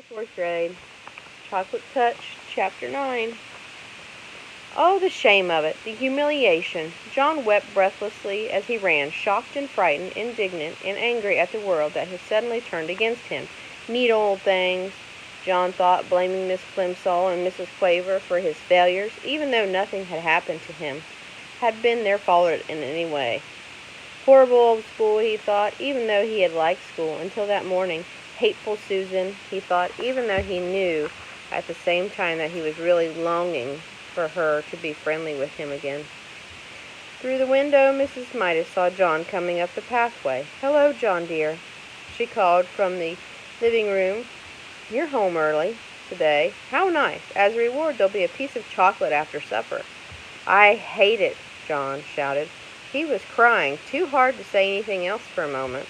fourth grade. Chocolate Touch, Chapter 9. Oh, the shame of it, the humiliation. John wept breathlessly as he ran, shocked and frightened, indignant and angry at the world that had suddenly turned against him. Neat old things, John thought, blaming Miss Plimsoll and Mrs. Quaver for his failures, even though nothing had happened to him, had been their fault in any way. Horrible old school, he thought, even though he had liked school until that morning. Hateful Susan, he thought, even though he knew at the same time that he was really longing for her to be friendly with him again. Through the window, Mrs. Midas saw John coming up the pathway. "Hello, John, dear," she called from the living room. "You're home early today. How nice. As a reward, there'll be a piece of chocolate after supper." "I hate it," John shouted. He was crying too hard to say anything else for a moment.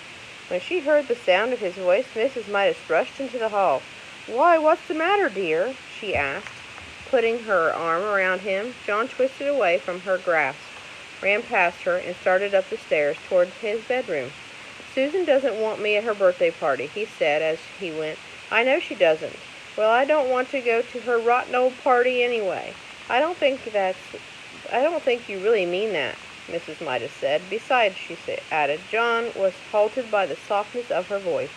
When she heard the sound of his voice, Mrs. Midas rushed into the hall. "Why, what's the matter, dear?" she asked, putting her arm around him. John twisted away from her grasp, ran past her, and started up the stairs toward his bedroom. "Susan doesn't want me at her birthday party," he said as he went. "I know she doesn't." "Well, I don't want to go to her rotten old party anyway." I don't think you really mean that," Mrs. Midas said. "Besides," she added. John was halted by the softness of her voice.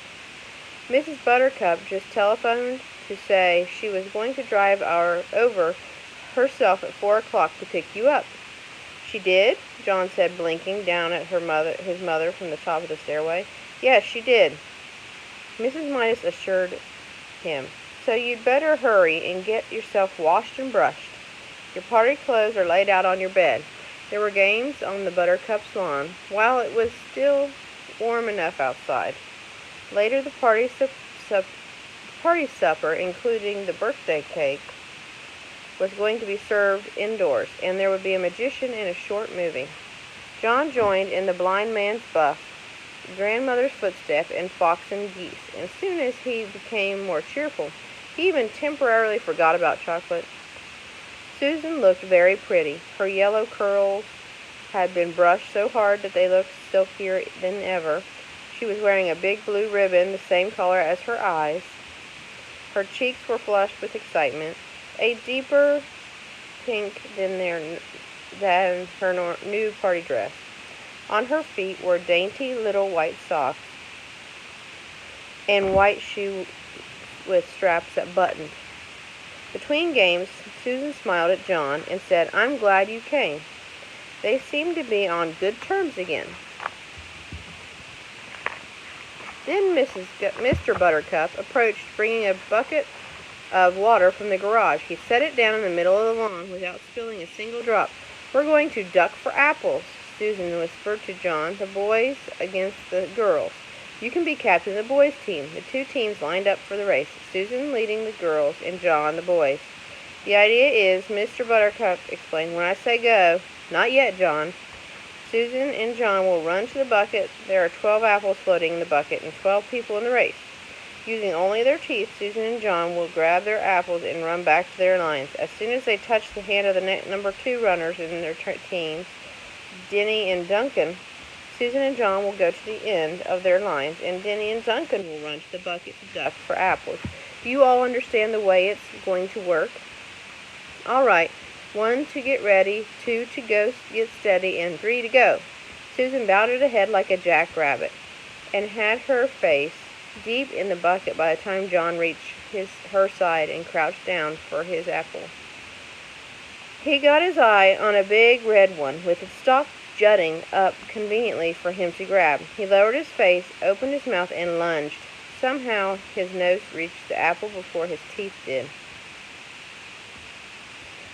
"Mrs. Buttercup just telephoned to say she was going to drive over herself at 4 o'clock to pick you up." "She did?" John said, blinking down at his mother from the top of the stairway. "Yes, she did," Mrs. Midas assured him. "So you'd better hurry and get yourself washed and brushed. Your party clothes are laid out on your bed." There were games on the Buttercup's lawn, while it was still warm enough outside. Later, the party supper, including the birthday cake, was going to be served indoors, and there would be a magician and a short movie. John joined in the blind man's buff, grandmother's footstep, and fox and geese. As soon as he became more cheerful, he even temporarily forgot about chocolate. Susan looked very pretty. Her yellow curls had been brushed so hard that they looked silkier than ever. She was wearing a big blue ribbon, the same color as her eyes. Her cheeks were flushed with excitement, a deeper pink than her new party dress. On her feet were dainty little white socks and white shoes with straps that buttoned. Between games, Susan smiled at John and said, "I'm glad you came." They seemed to be on good terms again. Then Mr. Buttercup approached, bringing a bucket of water from the garage. He set it down in the middle of the lawn without spilling a single drop. "We're going to duck for apples," Susan whispered to John, "the boys against the girls. You can be captain of the boys' team." The two teams lined up for the race, Susan leading the girls and John the boys. "The idea is," Mr. Buttercup explained, "when I say go—" "Not yet, John. Susan and John will run to the bucket. There are 12 apples floating in the bucket and 12 people in the race. Using only their teeth, Susan and John will grab their apples and run back to their lines. As soon as they touch the hand of the number 2 runners in their teams, Denny and Duncan, Susan and John will go to the end of their lines, and Denny and Duncan will run to the bucket to duck for apples. Do you all understand the way it's going to work?" "All right. 1 to get ready, 2 to get steady, and 3 to go." Susan bounded ahead like a jackrabbit, and had her face deep in the bucket by the time John reached her side and crouched down for his apple. He got his eye on a big red one, with its stalk jutting up conveniently for him to grab. He lowered his face, opened his mouth, and lunged. Somehow his nose reached the apple before his teeth did,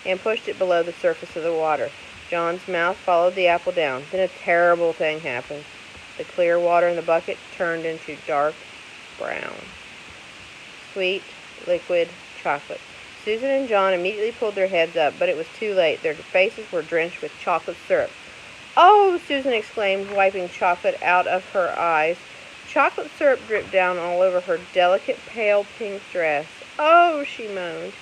and pushed it below the surface of the water. John's mouth followed the apple down. Then a terrible thing happened. The clear water in the bucket turned into dark brown, sweet, liquid chocolate. Susan and John immediately pulled their heads up, but it was too late. Their faces were drenched with chocolate syrup. "Oh!" Susan exclaimed, wiping chocolate out of her eyes. Chocolate syrup dripped down all over her delicate pale pink dress. "Oh!" she moaned.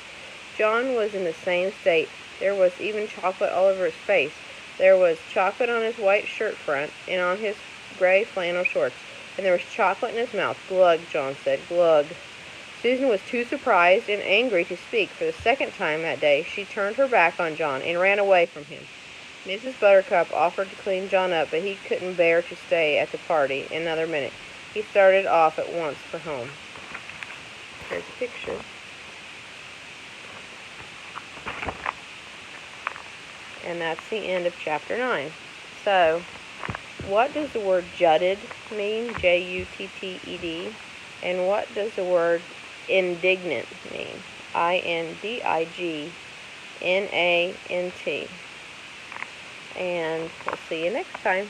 John was in the same state. There was even chocolate all over his face. There was chocolate on his white shirt front and on his gray flannel shorts, and there was chocolate in his mouth. "Glug," John said. "Glug." Susan was too surprised and angry to speak. For the second time that day, she turned her back on John and ran away from him. Mrs. Buttercup offered to clean John up, but he couldn't bear to stay at the party another minute. He started off at once for home. Here's a picture. And that's the end of chapter 9. So, what does the word jutted mean? J-U-T-T-E-D. And what does the word indignant mean? I-N-D-I-G-N-A-N-T. And we'll see you next time.